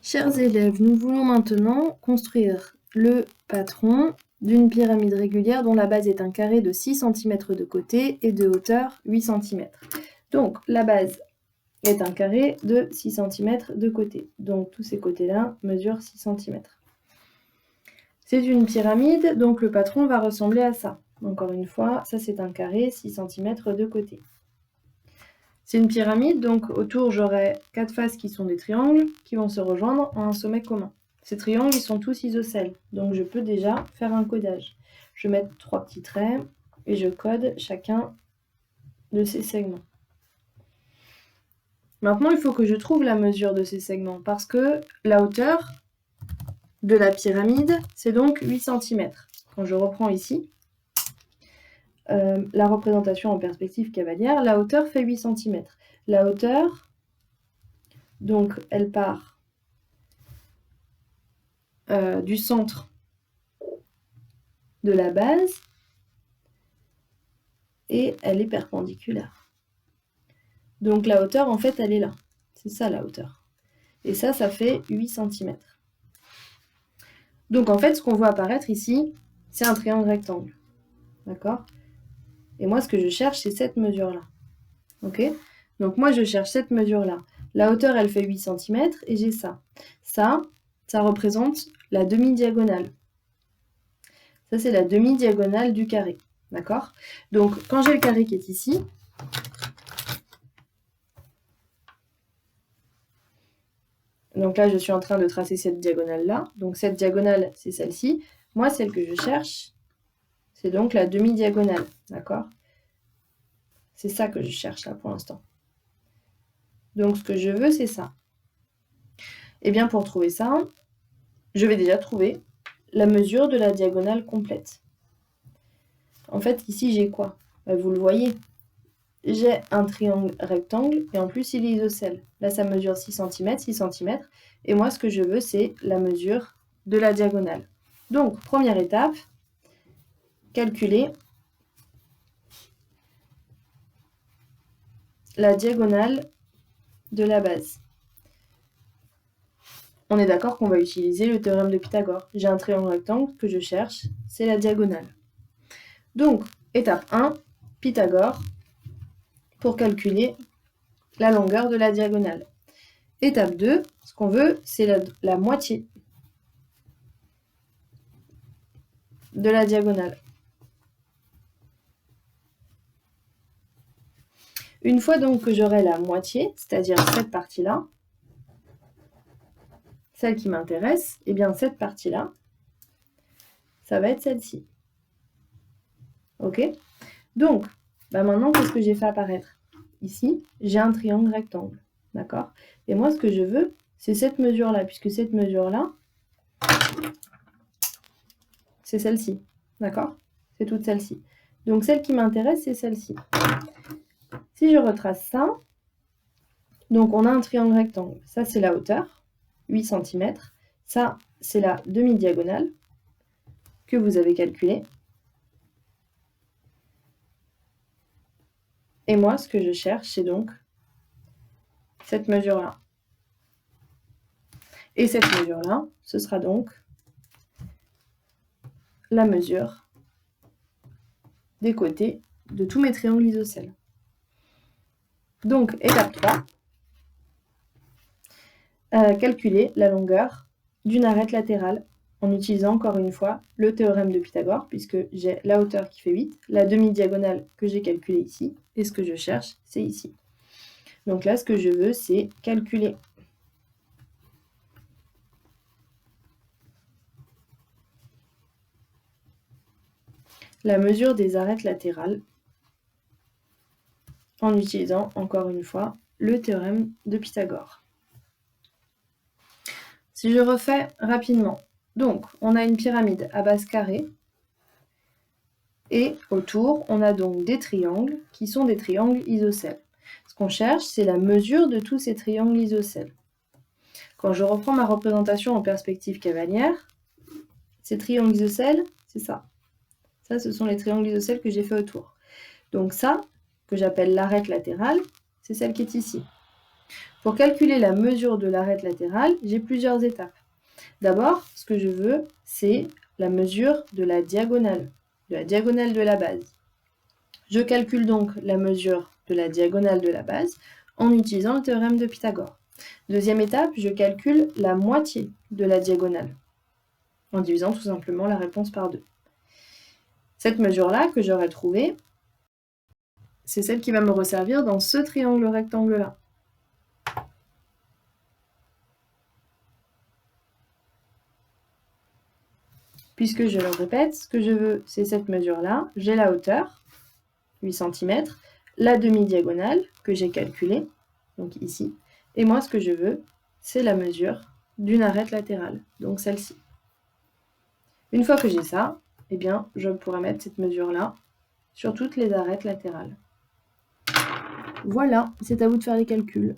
Chers élèves, nous voulons maintenant construire le patron d'une pyramide régulière dont la base est un carré de 6 cm de côté et de hauteur 8 cm. Donc la base est un carré de 6 cm de côté. Donc tous ces côtés-là mesurent 6 cm. C'est une pyramide, donc le patron va ressembler à ça. Encore une fois, ça c'est un carré, 6 cm de côté. C'est une pyramide, donc autour j'aurai 4 faces qui sont des triangles qui vont se rejoindre en un sommet commun. Ces triangles, ils sont tous isocèles, donc je peux déjà faire un codage. Je vais mettre 3 petits traits et je code chacun de ces segments. Maintenant, il faut que je trouve la mesure de ces segments parce que la hauteur de la pyramide, c'est donc 8 cm. Quand je reprends ici, la représentation en perspective cavalière, la hauteur fait 8 cm. La hauteur, donc, elle part du centre de la base et elle est perpendiculaire. Donc la hauteur, en fait, elle est là. C'est ça la hauteur. Et ça fait 8 cm. Donc en fait, ce qu'on voit apparaître ici, c'est un triangle rectangle. D'accord ? Et moi, ce que je cherche, c'est cette mesure-là. Ok ? Donc moi, je cherche cette mesure-là. La hauteur, elle fait 8 cm et j'ai ça. Ça représente la demi-diagonale. Ça, c'est la demi-diagonale du carré. D'accord ? Donc, quand j'ai le carré qui est ici, donc là, je suis en train de tracer cette diagonale-là. Donc, cette diagonale, c'est celle-ci. Moi, celle que je cherche, c'est donc la demi-diagonale. D'accord ? C'est ça que je cherche là pour l'instant. Donc, ce que je veux, c'est ça. Et bien, pour trouver ça, je vais déjà trouver la mesure de la diagonale complète. En fait, ici, j'ai quoi ? Vous le voyez. J'ai un triangle rectangle et en plus, il est isocèle. Là, ça mesure 6 cm, 6 cm. Et moi, ce que je veux, c'est la mesure de la diagonale. Donc, première étape, calculer la diagonale de la base. On est d'accord qu'on va utiliser le théorème de Pythagore. J'ai un triangle rectangle que je cherche, c'est la diagonale. Donc, étape 1, Pythagore, pour calculer la longueur de la diagonale. Étape 2, ce qu'on veut, c'est la moitié de la diagonale. Une fois donc que j'aurai la moitié, c'est-à-dire cette partie-là, celle qui m'intéresse, eh bien cette partie-là, ça va être celle-ci. Ok ? Donc, maintenant, qu'est-ce que j'ai fait apparaître ? Ici, j'ai un triangle rectangle. D'accord ? Et moi, ce que je veux, c'est cette mesure-là, puisque cette mesure-là, c'est celle-ci. D'accord ? C'est toute celle-ci. Donc, celle qui m'intéresse, c'est celle-ci. Si je retrace ça, donc on a un triangle rectangle. Ça, c'est la hauteur, 8 cm. Ça, c'est la demi-diagonale que vous avez calculée. Et moi, ce que je cherche, c'est donc cette mesure-là. Et cette mesure-là, ce sera donc la mesure des côtés de tous mes triangles isocèles. Donc, étape 3, calculer la longueur d'une arête latérale en utilisant encore une fois le théorème de Pythagore, puisque j'ai la hauteur qui fait 8, la demi-diagonale que j'ai calculée ici, et ce que je cherche, c'est ici. Donc là, ce que je veux, c'est calculer la mesure des arêtes latérales en utilisant encore une fois le théorème de Pythagore. Si je refais rapidement, donc on a une pyramide à base carrée et autour on a donc des triangles qui sont des triangles isocèles. Ce qu'on cherche, c'est la mesure de tous ces triangles isocèles. Quand je reprends ma représentation en perspective cavalière, ces triangles isocèles, c'est ça. Ça, ce sont les triangles isocèles que j'ai fait autour. Donc ça, que j'appelle l'arête latérale, c'est celle qui est ici. Pour calculer la mesure de l'arête latérale, j'ai plusieurs étapes. D'abord, ce que je veux, c'est la mesure de la diagonale de la base. Je calcule donc la mesure de la diagonale de la base en utilisant le théorème de Pythagore. Deuxième étape, je calcule la moitié de la diagonale en divisant tout simplement la réponse par 2. Cette mesure-là que j'aurai trouvée, c'est celle qui va me resservir dans ce triangle rectangle-là. Puisque je le répète, ce que je veux, c'est cette mesure-là. J'ai la hauteur, 8 cm, la demi-diagonale que j'ai calculée, donc ici. Et moi, ce que je veux, c'est la mesure d'une arête latérale, donc celle-ci. Une fois que j'ai ça, eh bien, je pourrais mettre cette mesure-là sur toutes les arêtes latérales. Voilà, c'est à vous de faire les calculs.